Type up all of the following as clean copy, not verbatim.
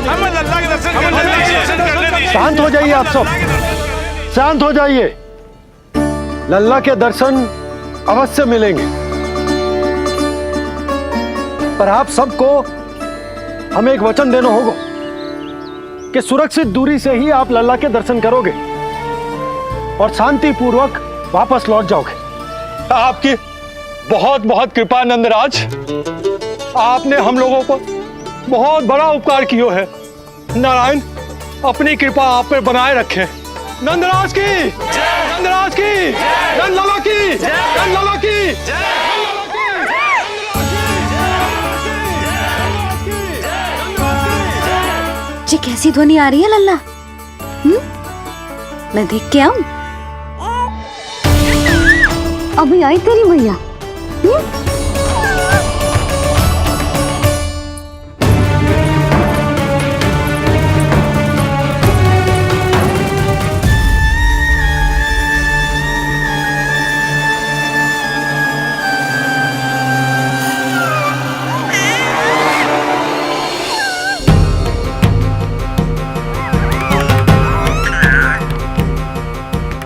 हमें लल्ला के दर्शन करने दीजिए। शांत हो जाइए आप सब, शांत हो जाइए। लल्ला के दर्शन अवश्य मिलेंगे, पर आप सबको हमें एक वचन देना होगा कि सुरक्षित दूरी से ही आप लल्ला के दर्शन करोगे और शांति पूर्वक वापस लौट जाओगे। आपकी बहुत बहुत कृपा नंदराज, आपने हम लोगों को बहुत बड़ा उपकार किया है। नारायण अपनी कृपा आप पर बनाए रखे। नंदराज की, नंदराज की, नंदलाला की, नंदलाला की। ये कैसी ध्वनि आ रही है लल्ला? मैं देख के आऊं? अभी आई तेरी मैया।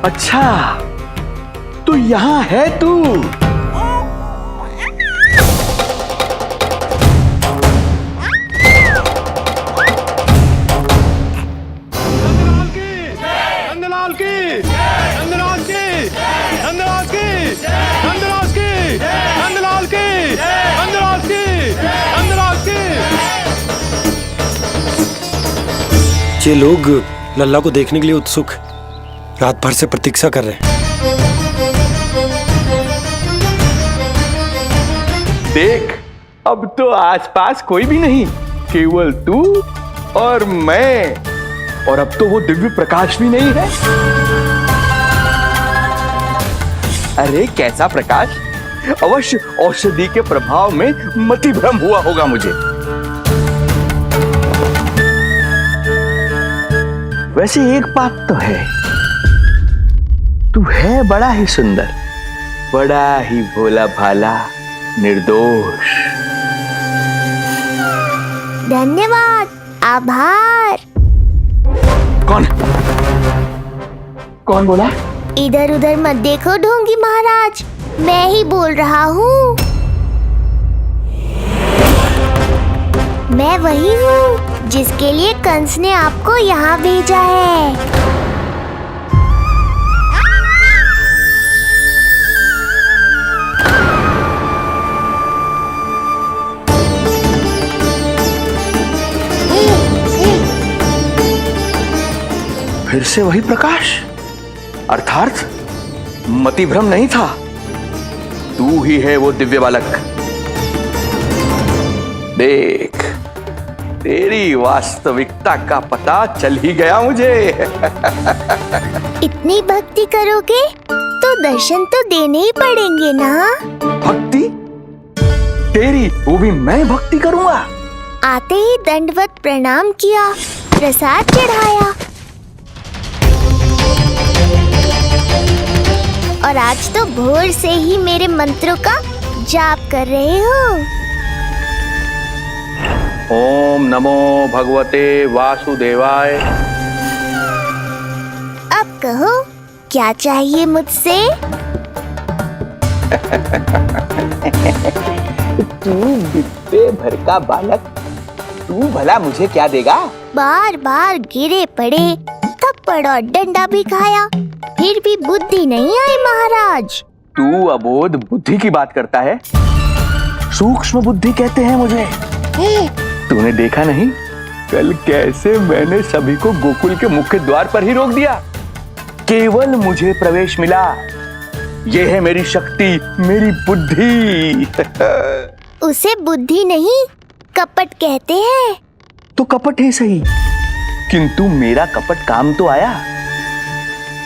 अच्छा, तू यहाँ है तू? नंदलाल की, नंदराज की, नंदराज की, नंदराज की, नंदलाल की, नंदराज की, नंदराज की। ये लोग लल्ला को देखने के लिए उत्सुक रात भर से प्रतीक्षा कर रहे हैं। देख, अब तो आसपास कोई भी नहीं, केवल तू और मैं। और अब तो वो दिव्य प्रकाश भी नहीं है। अरे कैसा प्रकाश! अवश्य औषधि के प्रभाव में मतिभ्रम हुआ होगा मुझे। वैसे एक बात तो है, तू है बड़ा ही सुंदर, बड़ा ही भोला भाला, निर्दोष। धन्यवाद, आभार। कौन बोला? इधर उधर मत देखो ढोंगी महाराज, मैं ही बोल रहा हूँ। मैं वही हूँ जिसके लिए कंस ने आपको यहाँ भेजा है। फिर से वही प्रकाश, अर्थात मतिभ्रम नहीं था। तू ही है वो दिव्य बालक। देख, तेरी वास्तविकता का पता चल ही गया मुझे। इतनी भक्ति करोगे तो दर्शन तो देने ही पड़ेंगे ना। भक्ति? तेरी? वो भी मैं भक्ति करूंगा? आते ही दंडवत प्रणाम किया, प्रसाद चढ़ाया, और आज तो भोर से ही मेरे मंत्रों का जाप कर रहे हो। ओम नमो भगवते वासुदेवाय। अब कहो, क्या चाहिए मुझसे? तू बित्ते भर का बालक, तू भला मुझे क्या देगा? बार बार गिरे पड़े, थप्पड़ और डंडा भी खाया, फिर भी बुद्धि नहीं आई महाराज। तू अबोध बुद्धि की बात करता है? सूक्ष्म बुद्धि कहते हैं मुझे। तूने देखा नहीं कल कैसे मैंने सभी को गोकुल के मुख्य द्वार पर ही रोक दिया? केवल मुझे प्रवेश मिला। यह है मेरी शक्ति, मेरी बुद्धि। उसे बुद्धि नहीं, कपट कहते हैं। तो कपट है सही, किंतु मेरा कपट काम तो आया।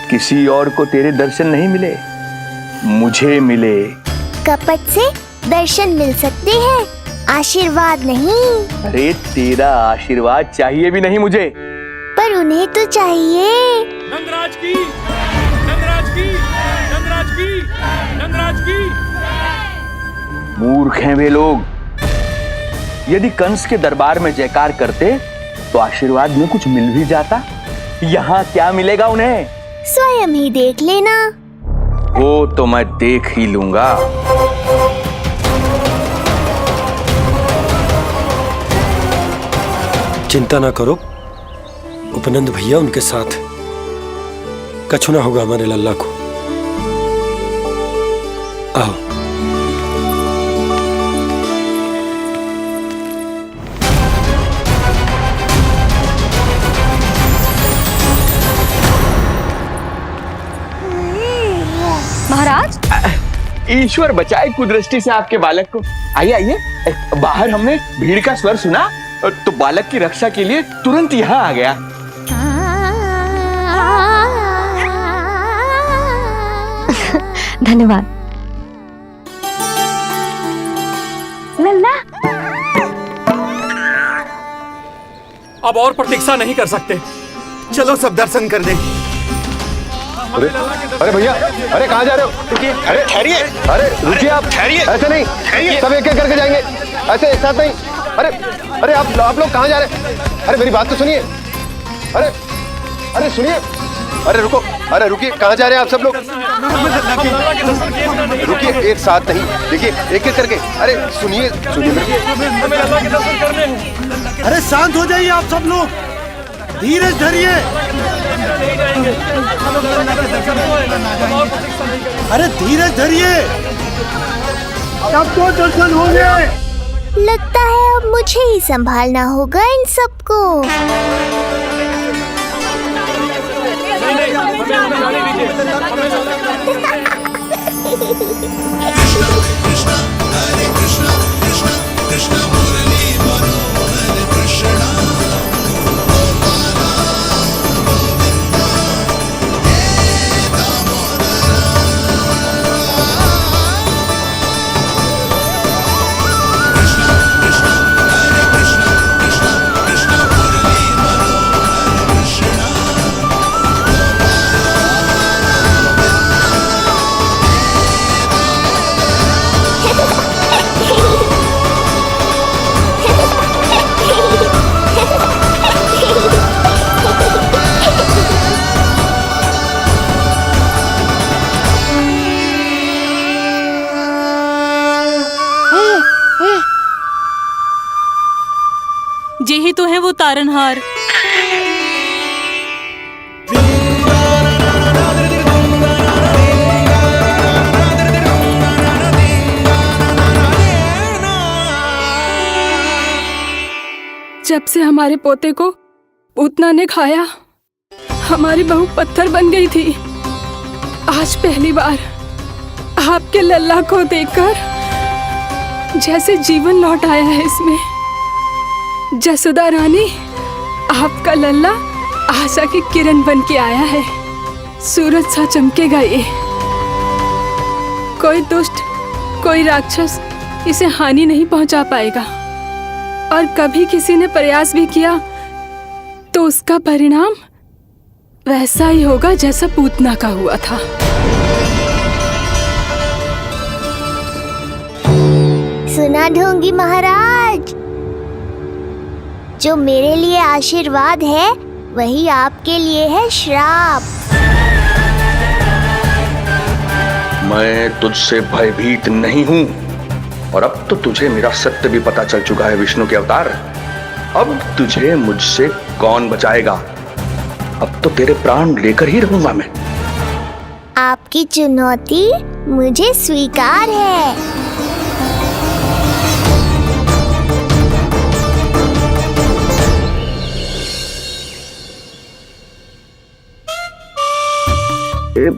किसी और को तेरे दर्शन नहीं मिले, मुझे मिले। कपट से दर्शन मिल सकते हैं, आशीर्वाद नहीं। अरे तेरा आशीर्वाद चाहिए भी नहीं मुझे। पर उन्हें तो चाहिए। नंदराज की, नंदराज की, नंदराज की, नंदराज की। मूर्ख हैं वे लोग। यदि कंस के दरबार में जयकार करते तो आशीर्वाद में कुछ मिल भी जाता। यहाँ क्या मिलेगा उन्हें? स्वयं ही देख लेना। वो तो मैं देख ही लूंगा। चिंता ना करो, उपनंद भैया उनके साथ कछु ना होगा हमारे लल्ला को। आओ। महाराज, ईश्वर बचाए कुदृष्टि से आपके बालक को। आइए आइए, बाहर हमने भीड़ का स्वर सुना तो बालक की रक्षा के लिए तुरंत यहाँ आ गया। धन्यवाद। लल्ला, अब और प्रतीक्षा नहीं कर सकते। चलो सब दर्शन कर लें। अरे भैया, अरे कहाँ जा रहे हो? अरे ठहरिए, अरे रुकिए आप, ठहरिए। ऐसे नहीं, सब एक एक करके जाएंगे, ऐसे एक साथ नहीं। अरे अरे आप लोग कहाँ जा रहे हैं? अरे मेरी बात तो सुनिए। अरे अरे सुनिए, अरे रुको, अरे रुकिए, कहाँ जा रहे हैं आप सब लोग? रुकिए, एक साथ नहीं, देखिए एक एक करके। अरे सुनिए सुनिए, अरे शांत हो जाइए आप सब लोग, धीरज धरिए। अरे धीरज धरिए, सबको दर्शन होंगे। लगता है अब मुझे ही संभालना होगा इन सबको। यही तो है वो तारनहार। जब से हमारे पोते को पूतना ने खाया, हमारी बहू पत्थर बन गई थी। आज पहली बार आपके लल्ला को देखकर जैसे जीवन लौट आया है इसमें। जसोदा रानी, आपका लल्ला आशा की किरण बन के आया है। सूरज सा चमकेगा ये। कोई दुष्ट, कोई राक्षस इसे हानि नहीं पहुंचा पाएगा। और कभी किसी ने प्रयास भी किया तो उसका परिणाम वैसा ही होगा जैसा पूतना का हुआ था। सुना ढोंगी महाराज, जो मेरे लिए आशीर्वाद है वही आपके लिए है श्राप। मैं तुझसे भयभीत नहीं हूं, और अब तो तुझे मेरा सत्य भी पता चल चुका है विष्णु के अवतार। अब तुझे मुझसे कौन बचाएगा? अब तो तेरे प्राण लेकर ही रहूंगा मैं। आपकी चुनौती मुझे स्वीकार है।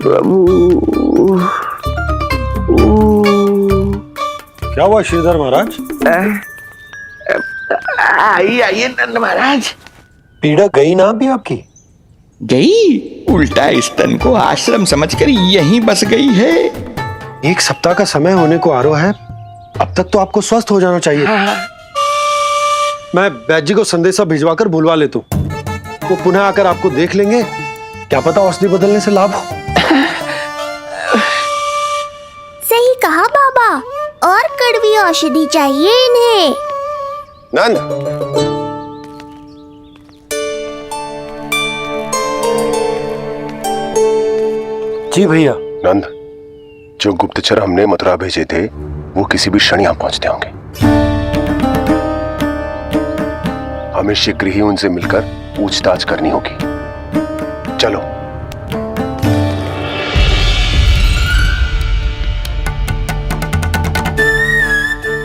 प्रभु, क्या हुआ श्रीधर महाराज? आइए नंद महाराज। पीड़ा गई ना अभी आपकी? गई? उल्टा स्तन को आश्रम समझकर यहीं बस गई है। 1 सप्ताह का समय होने को आ रहा है, अब तक तो आपको स्वस्थ हो जाना चाहिए। मैं वैद्य जी को संदेशा भिजवाकर बुलवा लेता हूं। वो पुनः आकर आपको देख लेंगे, क्या पता औषधि बदलने से लाभ हो। सही कहा बाबा, और कड़वी औषधि चाहिए इन्हें। नंद, जी भैया। नंद, जो गुप्तचर हमने मथुरा भेजे थे वो किसी भी क्षण यहां पहुंचते होंगे। हमें शीघ्र ही उनसे मिलकर पूछताछ करनी होगी। चलो।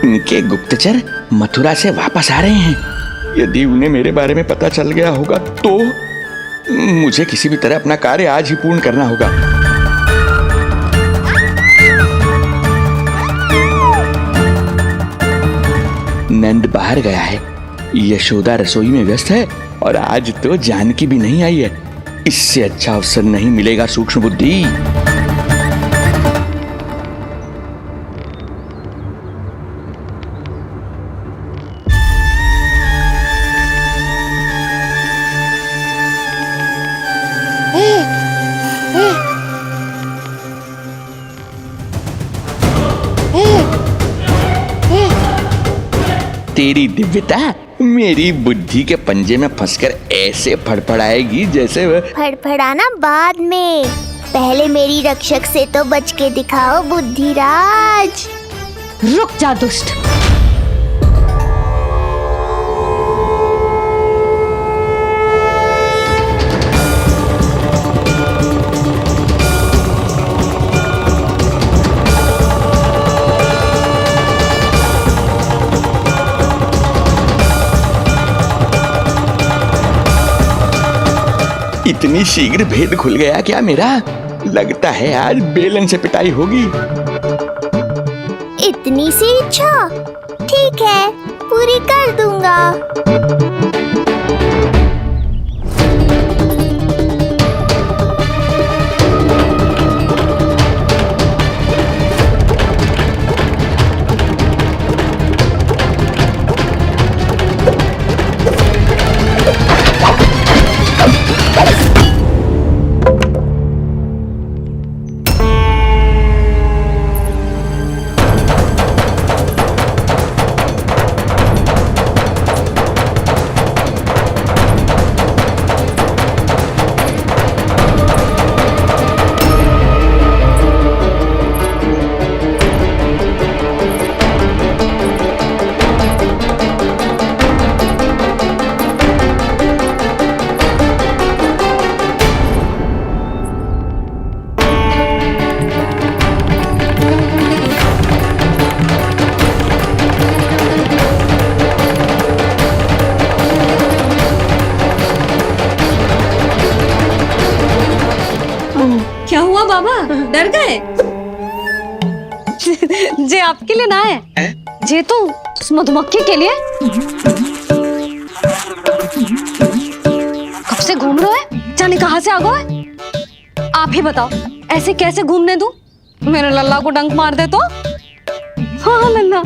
इनके गुप्तचर मथुरा से वापस आ रहे हैं। यदि उन्हें मेरे बारे में पता चल गया होगा तो मुझे किसी भी तरह अपना कार्य आज ही पूर्ण करना होगा। नंद बाहर गया है, यशोदा रसोई में व्यस्त है और आज तो जानकी भी नहीं आई है। इससे अच्छा अवसर नहीं मिलेगा सूक्ष्म बुद्धि। तेरी दिव्यता मेरी बुद्धि के पंजे में फंसकर ऐसे फड़फड़ाएगी जैसे वह। फड़फड़ाना बाद में, पहले मेरी रक्षक से तो बच के दिखाओ बुद्धिराज। रुक जा दुष्ट। इतनी शीघ्र भेद खुल गया क्या मेरा? लगता है आज बेलन से पिटाई होगी। इतनी सी इच्छा? ठीक है, पूरी कर दूंगा। क्या हुआ बाबा, डर गए? जे आपके लिए ना है, जे तो उस मधुमक्खी के लिए। कब से घूम रहे हो? जाने कहाँ से आ गए? आप ही बताओ, ऐसे कैसे घूमने दूं? मेरे लल्ला को डंक मार दे तो? हाँ लल्ला,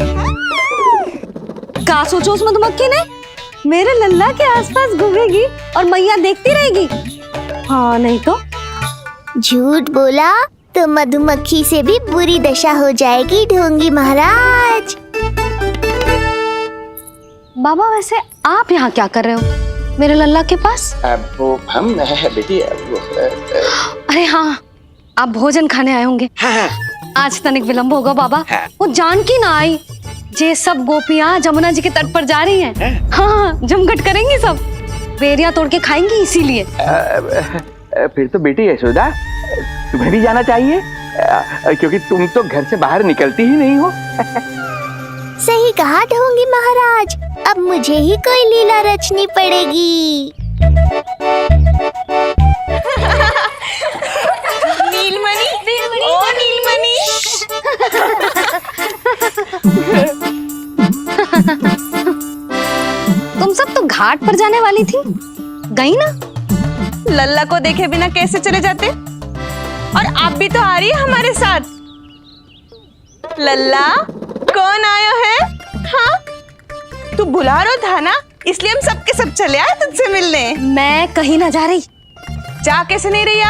क्या सोचो उस मधुमक्खी ने? मेरे लल्ला के आसपास घूमेगी और मैया देखती रहेगी। हाँ नहीं तो? झूठ बोला तो मधुमक्खी से भी बुरी दशा हो जाएगी ढोंगी महाराज। बाबा वैसे आप यहाँ क्या कर रहे हो मेरे लल्ला के पास? वो हम बेटी अरे हाँ, आप भोजन खाने आए होंगे। हाँ। आज तनिक विलंब होगा बाबा। हाँ। वो जानकी ना आई। जे सब गोपियाँ जमुना जी के तट पर जा रही हैं। हाँ, जमघट करेंगी सब, बेरिया तोड़ के खाएंगी इसीलिए। फिर तो बेटी यशोदा तुम्हें भी जाना चाहिए, क्योंकि तुम तो घर से बाहर निकलती ही नहीं हो। सही कहा ढोंगी महाराज, अब मुझे ही कोई लीला रचनी पड़ेगी। नीलमणि, ओ नीलमणि। तुम सब तो घाट पर जाने वाली थी, गई ना? लल्ला को देखे बिना कैसे चले जाते? और आप भी तो आ रही है हमारे साथ। लल्ला, कौन आयो है? हाँ, तू बुला रहा था ना, इसलिए हम सब के सब चले आए तुझसे मिलने। मैं कहीं ना जा रही। जा कैसे नहीं रही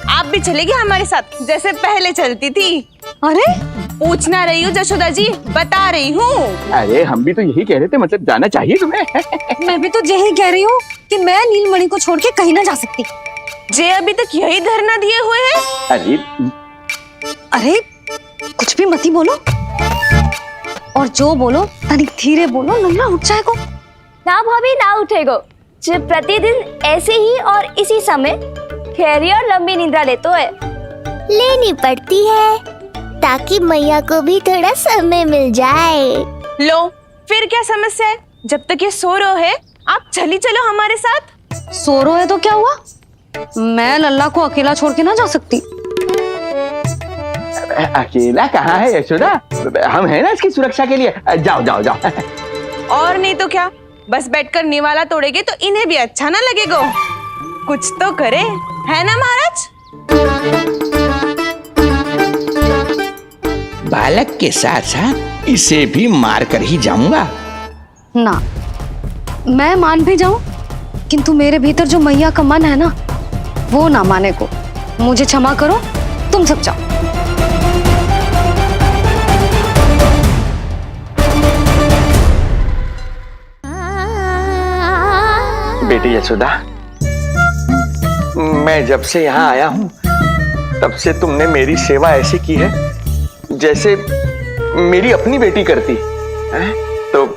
आप भी चलेगी हमारे साथ जैसे पहले चलती थी। अरे पूछना रही हूँ जशोदा जी, बता रही हूँ। अरे हम भी तो यही कह रहे थे, मतलब जाना चाहिए तुम्हें। मैं भी तो यही कह रही हूँ कि मैं नीलमणि को छोड़ के कहीं ना जा सकती। जे अभी तक यही धरना दिए हुए हैं। अरे अरे कुछ भी मती बोलो, और जो बोलो तनिक धीरे बोलो, लल्ला उठ जाएगो। ना भाभी ना उठेगो। जो प्रतिदिन ऐसे ही और इसी समय गहरी और लंबी निद्रा लेते है। लेनी पड़ती है ताकि मैया को भी थोड़ा समय मिल जाए। लो फिर क्या समस्या है? जब तक ये सो रहे है आप चली चलो हमारे साथ। सो रो है तो क्या हुआ? मैं लल्ला को अकेला छोड़ के ना जा सकती। अकेला कहाँ है यशोदा, हम हैं ना इसकी सुरक्षा के लिए। जाओ जाओ जाओ। और नहीं तो क्या, बस बैठकर निवाला तोड़ेगे तो इन्हें भी अच्छा ना लगेगा। कुछ तो करे, है ना महाराज? बालक के साथ साथ इसे भी मार कर ही जाऊंगा। ना, मैं मान भी जाऊं, किंतु मेरे भीतर जो मैया का मन है ना, वो ना माने को। मुझे क्षमा करो, तुम सब जाओ। बेटी यशोदा, मैं जब से यहाँ आया हूँ तब से तुमने मेरी सेवा ऐसी की है जैसे मेरी अपनी बेटी करती है। तो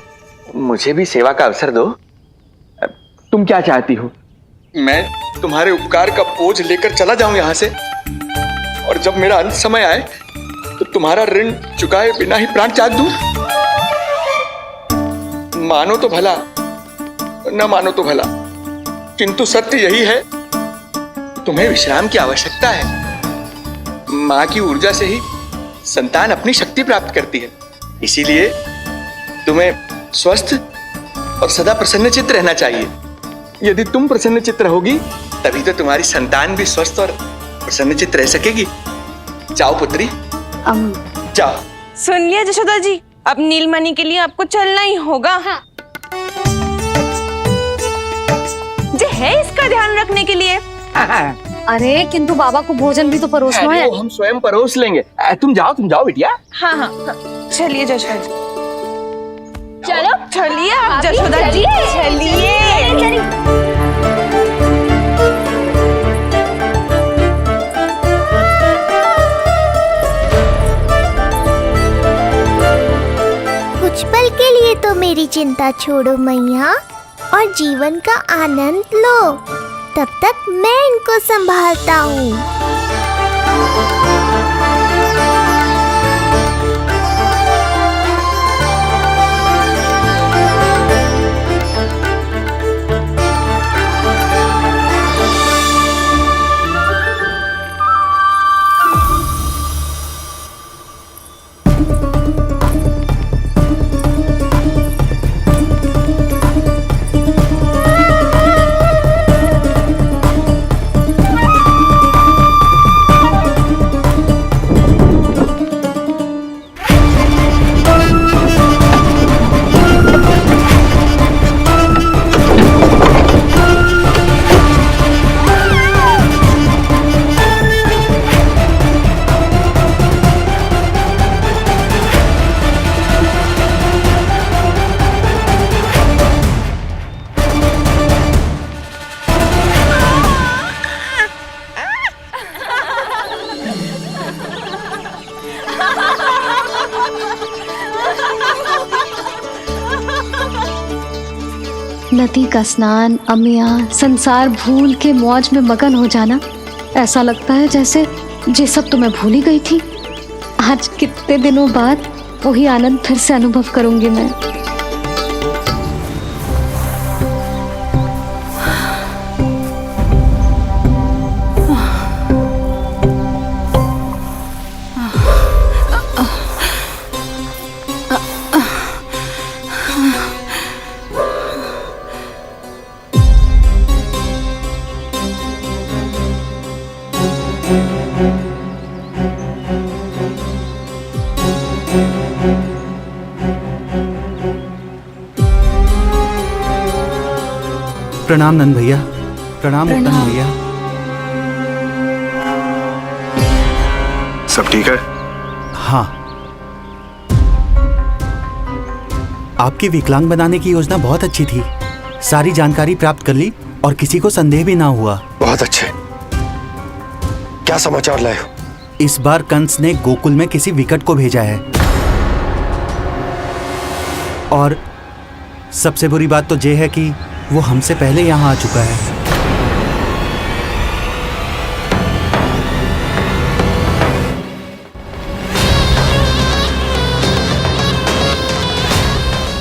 मुझे भी सेवा का अवसर दो। तुम क्या चाहती हो? मैं तुम्हारे उपकार का बोझ लेकर चला जाऊं यहाँ से, और जब मेरा अंत समय आए तो तुम्हारा ऋण चुकाए बिना ही प्राण त्याग दूं? मानो तो भला, न मानो तो भला, किंतु सत्य यही है, तुम्हें विश्राम की आवश्यकता है। माँ की ऊर्जा से ही संतान अपनी शक्ति प्राप्त करती है। इसीलिए तुम्हें स्वस्थ और सदा प्रसन्नचित्त रहना चाहिए। यदि तुम प्रसन्नचित्त रहोगी तभी तो तुम्हारी संतान भी स्वस्थ और प्रसन्नचित्त रह सकेगी। जाओ पुत्री, जाओ। सुन लिया जशोदा जी, अब नीलमणि के लिए आपको चलना ही होगा। हाँ। जे है इसका ध्यान रखने के लिए। अरे किंतु बाबा को भोजन भी तो परोसना है। हम स्वयं परोस लेंगे। तुम जाओ बिटिया। हाँ हाँ, चलिए जशोदा जी। चलो चलिए आप जशोदा जी, चलिए। कुछ पल के लिए तो मेरी चिंता छोड़ो मैया, और जीवन का आनंद लो। तब तक मैं इनको संभालता हूँ। नदी का स्नान, अमिया, संसार भूल के मौज में मगन हो जाना, ऐसा लगता है जैसे ये सब तो मैं भूल ही गई थी। आज कितने दिनों बाद वही आनंद फिर से अनुभव करूंगी मैं। प्रणाम नंद भैया। प्रणाम उत्तम भैया। सब ठीक है? हाँ, आपकी विकलांग बनाने की योजना बहुत अच्छी थी। सारी जानकारी प्राप्त कर ली और किसी को संदेह भी ना हुआ। बहुत अच्छे। क्या समाचार लाए हो? इस बार कंस ने गोकुल में किसी विकट को भेजा है, और सबसे बुरी बात तो ये है कि वो हमसे पहले यहाँ आ चुका है।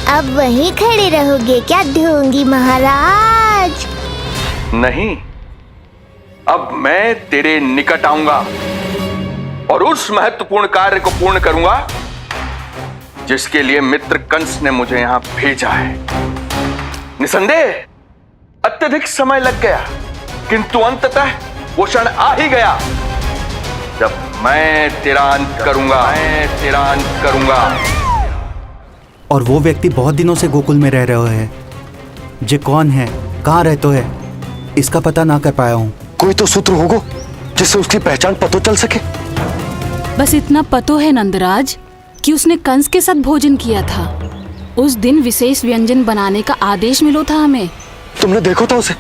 अब वहीं खड़े रहोगे क्या ढोंगी महाराज? नहीं, अब मैं तेरे निकट आऊंगा और उस महत्वपूर्ण कार्य को पूर्ण करूंगा जिसके लिए मित्र कंस ने मुझे यहां भेजा है। निसंदेह अत्यधिक समय लग गया, किंतु अंततः वो क्षण आ ही गया जब मैं तेरा अंत करूंगा। और वो व्यक्ति बहुत दिनों से गोकुल में रह रहे हैं। जे कौन है, कहाँ रहते है, इसका पता ना कर पाया हूँ। कोई तो सूत्र होगा जिससे उसकी पहचान पता चल सके। बस इतना पतो है नंदराज कि उसने कंस के साथ भोजन किया था। उस दिन विशेष व्यंजन बनाने का आदेश मिलो था हमें। तुमने देखो था उसे,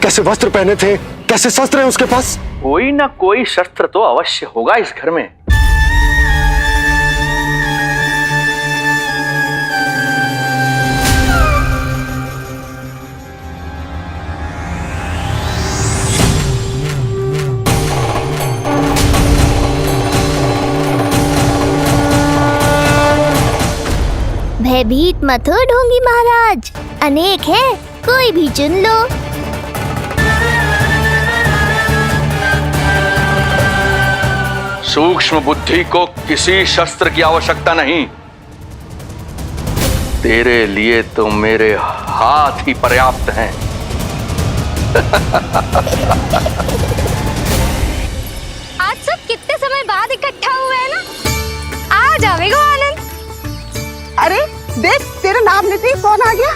कैसे वस्त्र पहने थे, कैसे शस्त्र है उसके पास। कोई ना कोई शस्त्र तो अवश्य होगा इस घर में। भयभीत मत हो ढोंगी महाराज, अनेक है, कोई भी चुन लो। सूक्ष्म बुद्धि को किसी शस्त्र की आवश्यकता नहीं। तेरे लिए तो मेरे हाथ ही पर्याप्त हैं। आज सब कितने समय बाद इकट्ठा हुए हैं ना, आ जाएगा आनंद। अरे देख, तेरा नाम लेते ही कौन आ गया?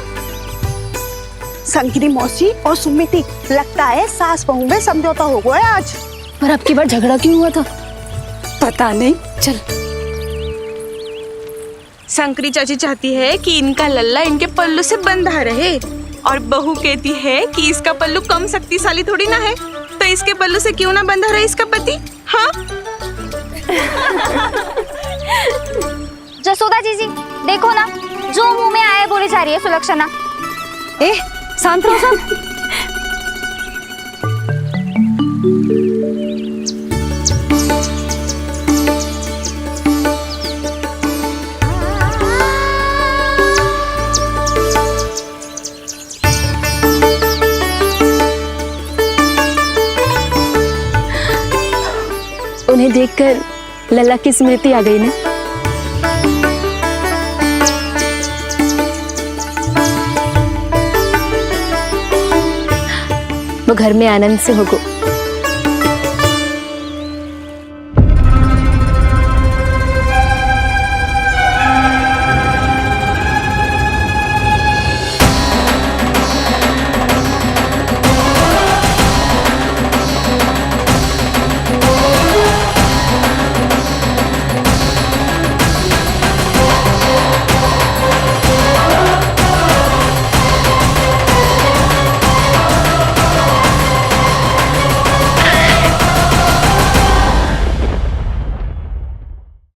संकिनी मौसी और सुमिति, लगता है सास बहू में समझौता हो गया आज। पर अब की बार झगड़ा क्यों हुआ था? पता नहीं। चल, शंकरी चाची चाहती है कि इनका लल्ला इनके पल्लू से बंधा रहे, और बहू कहती है कि इसका पल्लू कम शक्तिशाली थोड़ी ना है, तो इसके पल्लू से क्यों ना बंधा रहे इसका पति। हाँ जसोदा जीजी, देखो ना, जो मुंह में आए बोली जा रही है सुलक्षणा। ए शांत रहो सब। उन्हें देखकर लल्ला की स्मृति आ गई ना। वो घर में आनंद से होगो।